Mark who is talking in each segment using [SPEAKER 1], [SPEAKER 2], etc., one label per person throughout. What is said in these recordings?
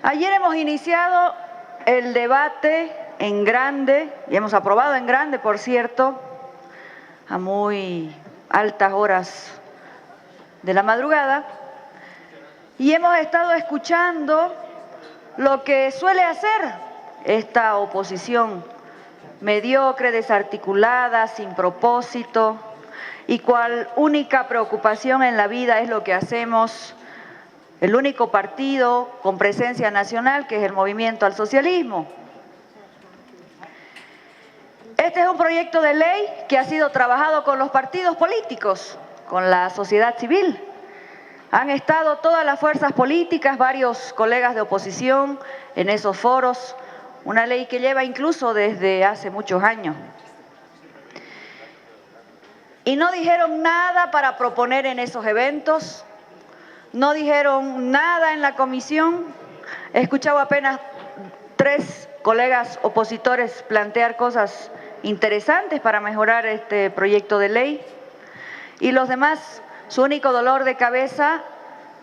[SPEAKER 1] Ayer hemos iniciado el debate en grande, y hemos aprobado en grande, por cierto, a muy altas horas de la madrugada, y hemos estado escuchando lo que suele hacer esta oposición mediocre, desarticulada, sin propósito, y cual única preocupación en la vida es lo que hacemos el único partido con presencia nacional, que es el Movimiento al Socialismo. Este es un proyecto de ley que ha sido trabajado con los partidos políticos, con la sociedad civil. Han estado todas las fuerzas políticas, varios colegas de oposición en esos foros, una ley que lleva incluso desde hace muchos años. Y no dijeron nada para proponer en esos eventos, no dijeron nada en la comisión. He escuchado apenas 3 colegas opositores plantear cosas interesantes para mejorar este proyecto de ley. Y los demás, su único dolor de cabeza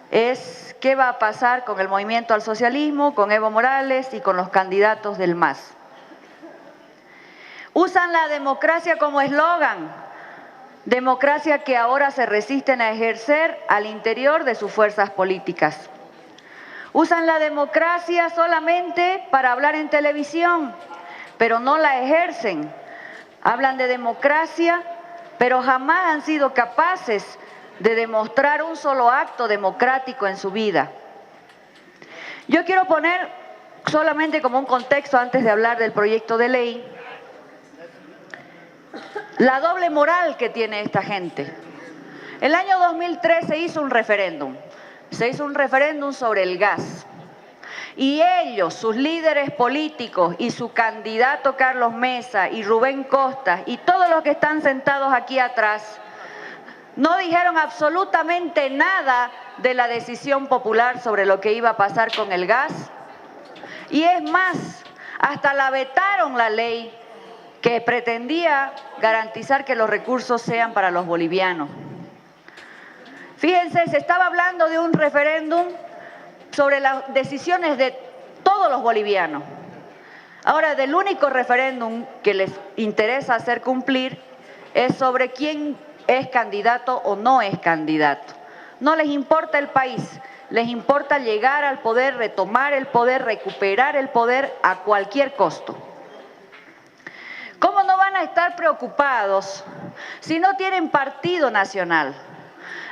[SPEAKER 1] es qué va a pasar con el Movimiento al Socialismo, con Evo Morales y con los candidatos del MAS. Usan la democracia como eslogan. Democracia que ahora se resisten a ejercer al interior de sus fuerzas políticas. Usan la democracia solamente para hablar en televisión, pero no la ejercen. Hablan de democracia, pero jamás han sido capaces de demostrar un solo acto democrático en su vida. Yo quiero poner solamente como un contexto antes de hablar del proyecto de ley, la doble moral que tiene esta gente. El año 2003 se hizo un referéndum sobre el gas. Y ellos, sus líderes políticos y su candidato Carlos Mesa y Rubén Costas y todos los que están sentados aquí atrás, no dijeron absolutamente nada de la decisión popular sobre lo que iba a pasar con el gas. Y es más, hasta la vetaron la ley que pretendía garantizar que los recursos sean para los bolivianos. Fíjense, se estaba hablando de un referéndum sobre las decisiones de todos los bolivianos. Ahora, del único referéndum que les interesa hacer cumplir es sobre quién es candidato o no es candidato. No les importa el país, les importa llegar al poder, retomar el poder, recuperar el poder a cualquier costo. ¿Cómo no van a estar preocupados si no tienen partido nacional?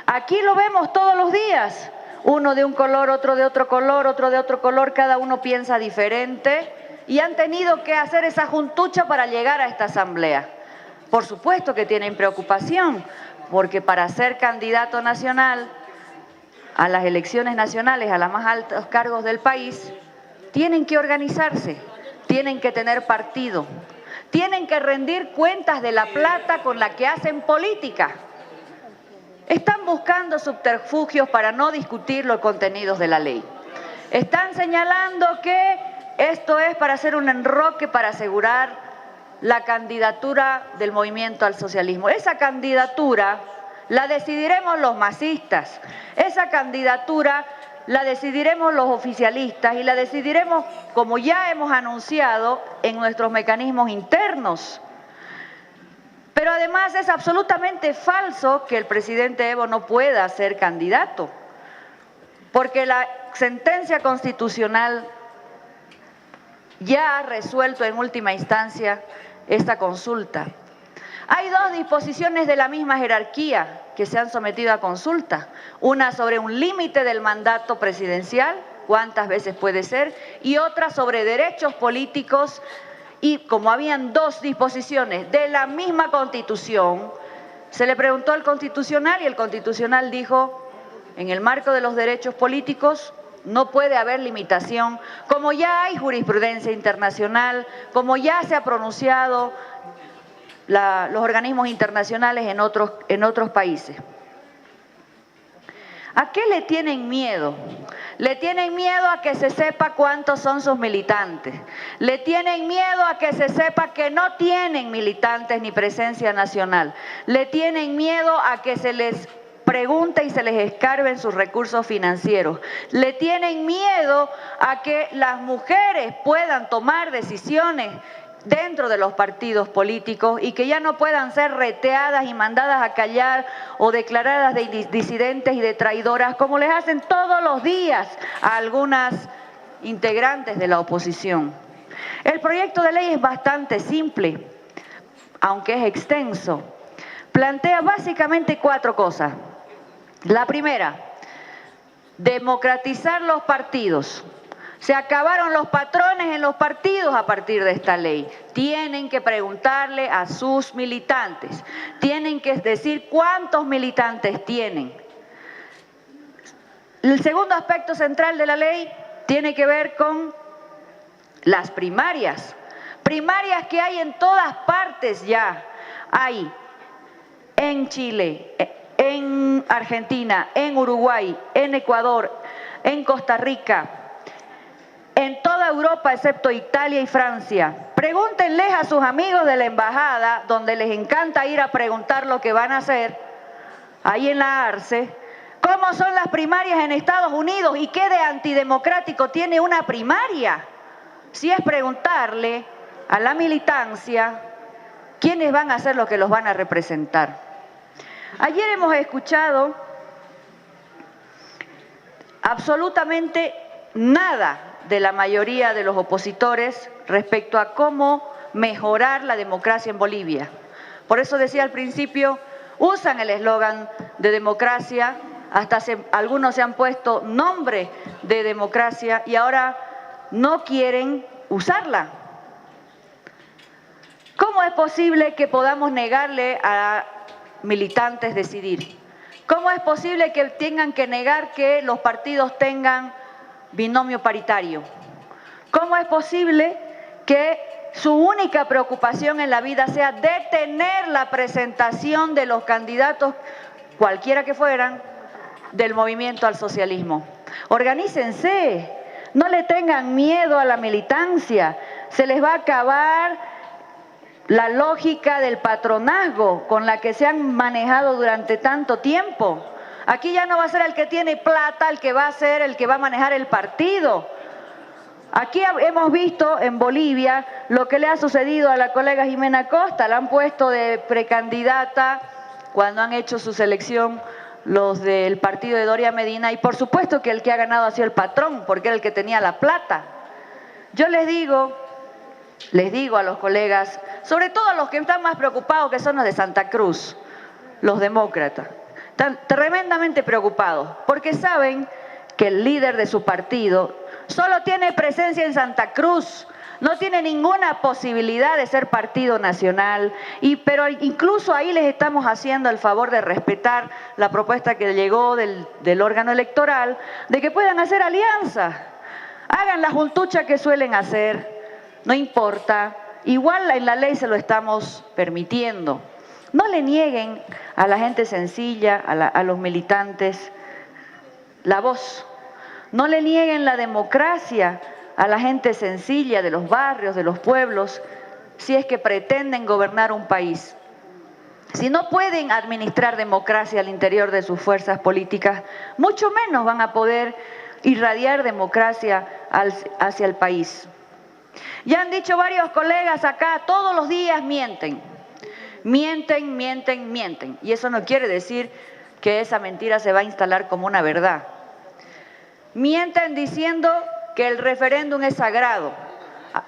[SPEAKER 1] Aquí lo vemos todos los días, uno de un color, otro de otro color, otro de otro color, cada uno piensa diferente y han tenido que hacer esa juntucha para llegar a esta asamblea. Por supuesto que tienen preocupación, porque para ser candidato nacional a las elecciones nacionales, a los más altos cargos del país, tienen que organizarse, tienen que tener partido. Tienen que rendir cuentas de la plata con la que hacen política. Están buscando subterfugios para no discutir los contenidos de la ley. Están señalando que esto es para hacer un enroque para asegurar la candidatura del Movimiento al Socialismo. Esa candidatura la decidiremos los masistas. Esa candidatura la decidiremos los oficialistas y la decidiremos, como ya hemos anunciado, en nuestros mecanismos internos. Pero además es absolutamente falso que el presidente Evo no pueda ser candidato, porque la sentencia constitucional ya ha resuelto en última instancia esta consulta. Hay 2 disposiciones de la misma jerarquía que se han sometido a consulta. Una sobre un límite del mandato presidencial, cuántas veces puede ser, y otra sobre derechos políticos. Y como habían 2 disposiciones de la misma Constitución, se le preguntó al Constitucional y el Constitucional dijo, en el marco de los derechos políticos no puede haber limitación, como ya hay jurisprudencia internacional, como ya se ha pronunciado los organismos internacionales en otros países. ¿A qué le tienen miedo? Le tienen miedo a que se sepa cuántos son sus militantes. Le tienen miedo a que se sepa que no tienen militantes ni presencia nacional. Le tienen miedo a que se les pregunte y se les escarben sus recursos financieros. Le tienen miedo a que las mujeres puedan tomar decisiones dentro de los partidos políticos y que ya no puedan ser reteadas y mandadas a callar o declaradas de disidentes y de traidoras, como les hacen todos los días a algunas integrantes de la oposición. El proyecto de ley es bastante simple, aunque es extenso. Plantea básicamente 4 cosas. La primera, democratizar los partidos. Se acabaron los patrones en los partidos a partir de esta ley. Tienen que preguntarle a sus militantes. Tienen que decir cuántos militantes tienen. El segundo aspecto central de la ley tiene que ver con las primarias. Primarias que hay en todas partes ya. Hay en Chile, en Argentina, en Uruguay, en Ecuador, en Costa Rica, en toda Europa excepto Italia y Francia. Pregúntenles a sus amigos de la embajada, donde les encanta ir a preguntar lo que van a hacer, ahí en la ARCE, cómo son las primarias en Estados Unidos y qué de antidemocrático tiene una primaria. Si es preguntarle a la militancia quiénes van a ser los que los van a representar. Ayer hemos escuchado absolutamente nada de la mayoría de los opositores respecto a cómo mejorar la democracia en Bolivia. Por eso decía al principio, usan el eslogan de democracia, hasta algunos se han puesto nombre de democracia y ahora no quieren usarla. ¿Cómo es posible que podamos negarle a militantes decidir? ¿Cómo es posible que tengan que negar que los partidos tengan binomio paritario? ¿Cómo es posible que su única preocupación en la vida sea detener la presentación de los candidatos, cualquiera que fueran, del movimiento al socialismo? Organícense, no le tengan miedo a la militancia, se les va a acabar la lógica del patronazgo con la que se han manejado durante tanto tiempo. Aquí ya no va a ser el que tiene plata el que va a ser el que va a manejar el partido. Aquí hemos visto en Bolivia lo que le ha sucedido a la colega Jimena Costa. La han puesto de precandidata cuando han hecho su selección los del partido de Doria Medina y por supuesto que el que ha ganado ha sido el patrón porque era el que tenía la plata. Yo les digo a los colegas, sobre todo a los que están más preocupados, que son los de Santa Cruz, los demócratas, están tremendamente preocupados, porque saben que el líder de su partido solo tiene presencia en Santa Cruz, no tiene ninguna posibilidad de ser partido nacional, pero incluso ahí les estamos haciendo el favor de respetar la propuesta que llegó del órgano electoral, de que puedan hacer alianzas, hagan la juntucha que suelen hacer, no importa, igual en la ley se lo estamos permitiendo. No le nieguen a la gente sencilla, a los militantes, la voz. No le nieguen la democracia a la gente sencilla de los barrios, de los pueblos, si es que pretenden gobernar un país. Si no pueden administrar democracia al interior de sus fuerzas políticas, mucho menos van a poder irradiar democracia hacia el país. Ya han dicho varios colegas acá, todos los días mienten. Mienten, mienten, mienten. Y eso no quiere decir que esa mentira se va a instalar como una verdad. Mienten diciendo que el referéndum es sagrado.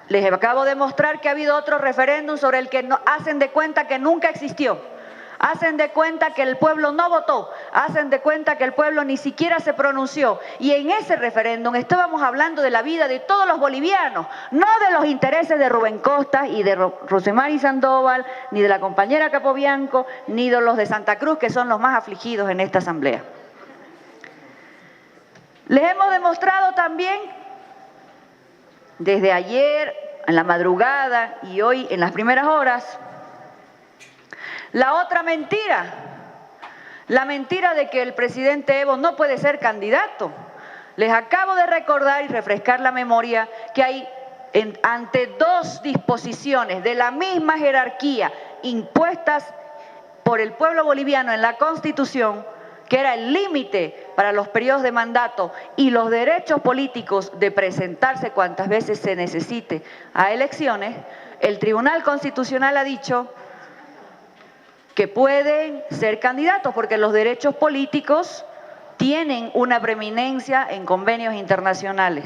[SPEAKER 1] Les acabo de mostrar que ha habido otro referéndum sobre el que hacen de cuenta que nunca existió. Hacen de cuenta que el pueblo no votó, hacen de cuenta que el pueblo ni siquiera se pronunció. Y en ese referéndum estábamos hablando de la vida de todos los bolivianos, no de los intereses de Rubén Costa y de Rosemary Sandoval, ni de la compañera Capobianco, ni de los de Santa Cruz, que son los más afligidos en esta asamblea. Les hemos demostrado también, desde ayer, en la madrugada y hoy en las primeras horas, la otra mentira, la mentira de que el presidente Evo no puede ser candidato. Les acabo de recordar y refrescar la memoria que hay ante 2 disposiciones de la misma jerarquía impuestas por el pueblo boliviano en la Constitución que era el límite para los periodos de mandato y los derechos políticos de presentarse cuantas veces se necesite a elecciones, el Tribunal Constitucional ha dicho que pueden ser candidatos porque los derechos políticos tienen una preeminencia en convenios internacionales,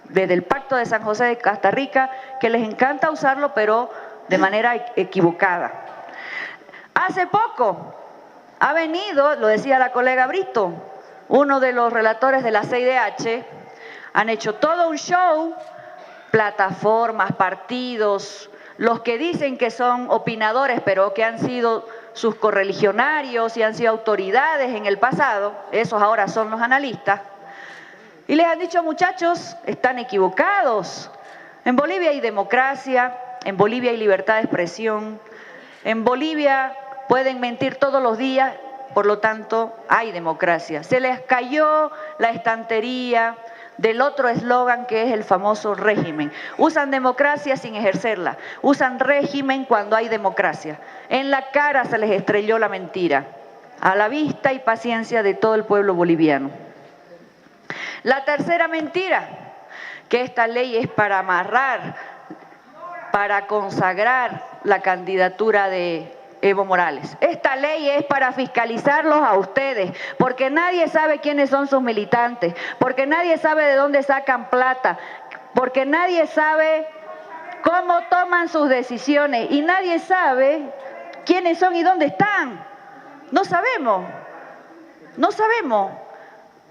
[SPEAKER 1] desde el Pacto de San José de Costa Rica, que les encanta usarlo, pero de manera equivocada. Hace poco ha venido, lo decía la colega Brito, uno de los relatores de la CIDH, han hecho todo un show, plataformas, partidos, los que dicen que son opinadores, pero que han sido sus correligionarios y han sido autoridades en el pasado, esos ahora son los analistas, y les han dicho, muchachos, están equivocados. En Bolivia hay democracia, en Bolivia hay libertad de expresión, en Bolivia pueden mentir todos los días, por lo tanto hay democracia. Se les cayó la estantería del otro eslogan que es el famoso régimen. Usan democracia sin ejercerla, usan régimen cuando hay democracia. En la cara se les estrelló la mentira, a la vista y paciencia de todo el pueblo boliviano. La tercera mentira, que esta ley es para amarrar, para consagrar la candidatura de Evo Morales. Esta ley es para fiscalizarlos a ustedes, porque nadie sabe quiénes son sus militantes, porque nadie sabe de dónde sacan plata, porque nadie sabe cómo toman sus decisiones y nadie sabe quiénes son y dónde están. No sabemos, no sabemos.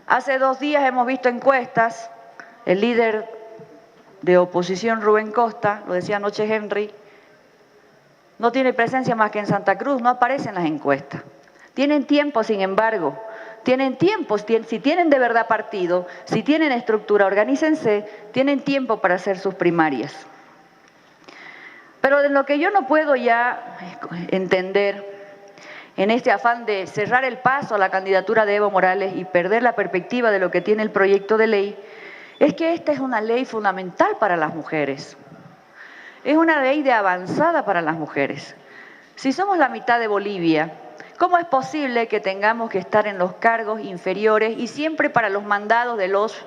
[SPEAKER 1] Hace 2 días hemos visto encuestas, el líder de oposición Rubén Costa, lo decía anoche Henry, no tiene presencia más que en Santa Cruz, no aparece en las encuestas. Tienen tiempo, sin embargo, tienen tiempo, si tienen de verdad partido, si tienen estructura, organícense, tienen tiempo para hacer sus primarias. Pero de lo que yo no puedo ya entender, en este afán de cerrar el paso a la candidatura de Evo Morales y perder la perspectiva de lo que tiene el proyecto de ley, es que esta es una ley fundamental para las mujeres. Es una ley de avanzada para las mujeres. Si somos la mitad de Bolivia, ¿cómo es posible que tengamos que estar en los cargos inferiores y siempre para los mandados de los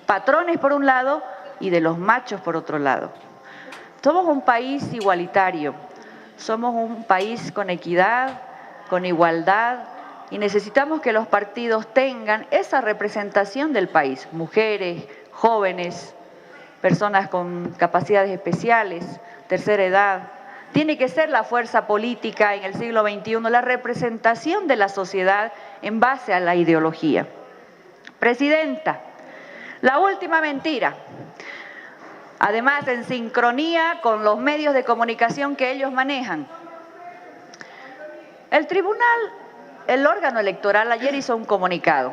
[SPEAKER 1] patrones por un lado y de los machos por otro lado? Somos un país igualitario, somos un país con equidad, con igualdad, y necesitamos que los partidos tengan esa representación del país, mujeres, jóvenes, personas con capacidades especiales, tercera edad. Tiene que ser la fuerza política en el siglo XXI, la representación de la sociedad en base a la ideología. Presidenta, la última mentira, además en sincronía con los medios de comunicación que ellos manejan. El tribunal, el órgano electoral, ayer hizo un comunicado.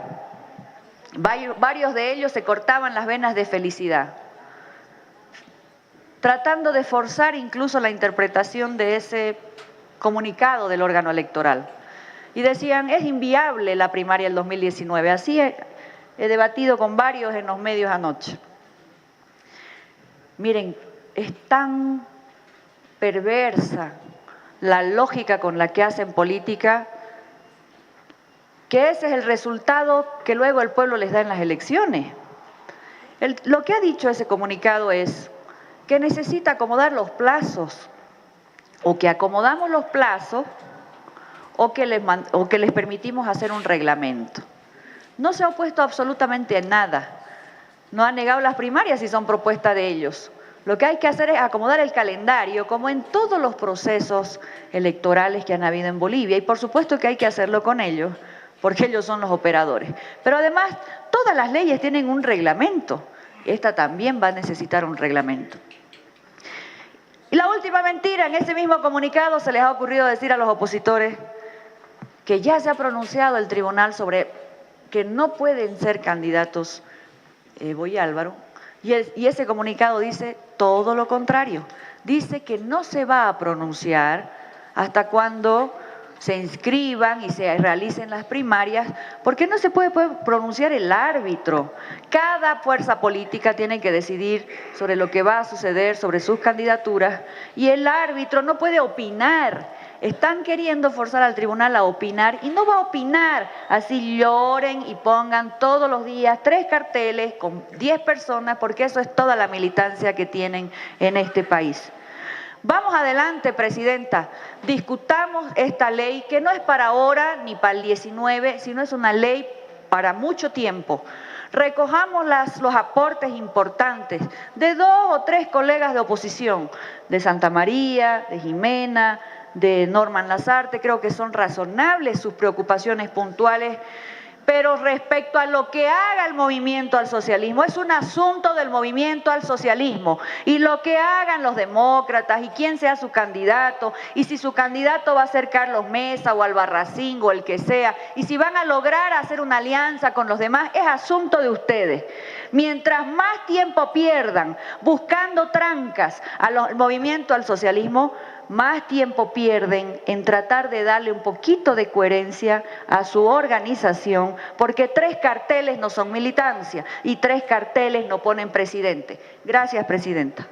[SPEAKER 1] Varios de ellos se cortaban las venas de felicidad, tratando de forzar incluso la interpretación de ese comunicado del órgano electoral. Y decían, es inviable la primaria del 2019. Así he debatido con varios en los medios anoche. Miren, es tan perversa la lógica con la que hacen política, que ese es el resultado que luego el pueblo les da en las elecciones. Lo que ha dicho ese comunicado es que necesita acomodar los plazos, o que acomodamos los plazos, o que les permitimos hacer un reglamento. No se ha opuesto absolutamente a nada. No ha negado las primarias si son propuesta de ellos. Lo que hay que hacer es acomodar el calendario, como en todos los procesos electorales que han habido en Bolivia. Y por supuesto que hay que hacerlo con ellos, porque ellos son los operadores. Pero además, todas las leyes tienen un reglamento. Esta también va a necesitar un reglamento. Y la última mentira, en ese mismo comunicado se les ha ocurrido decir a los opositores que ya se ha pronunciado el tribunal sobre que no pueden ser candidatos Evo y Álvaro, y ese comunicado dice todo lo contrario. Dice que no se va a pronunciar hasta cuando se inscriban y se realicen las primarias, porque no se puede pronunciar el árbitro. Cada fuerza política tiene que decidir sobre lo que va a suceder, sobre sus candidaturas, y el árbitro no puede opinar. están queriendo forzar al tribunal a opinar y no va a opinar, así lloren y pongan todos los días 3 carteles con 10 personas, porque eso es toda la militancia que tienen en este país. Vamos adelante, Presidenta, discutamos esta ley que no es para ahora ni para el 19, sino es una ley para mucho tiempo. Recojamos los aportes importantes de 2 o 3 colegas de oposición, de Santa María, de Jimena, de Norman Lazarte, creo que son razonables sus preocupaciones puntuales, pero respecto a lo que haga el movimiento al socialismo, es un asunto del movimiento al socialismo, y lo que hagan los demócratas y quién sea su candidato, y si su candidato va a ser Carlos Mesa o Albarracín o el que sea, y si van a lograr hacer una alianza con los demás, es asunto de ustedes. Mientras más tiempo pierdan buscando trancas al movimiento al socialismo, más tiempo pierden en tratar de darle un poquito de coherencia a su organización, porque 3 carteles no son militancia y 3 carteles no ponen presidente. Gracias, Presidenta.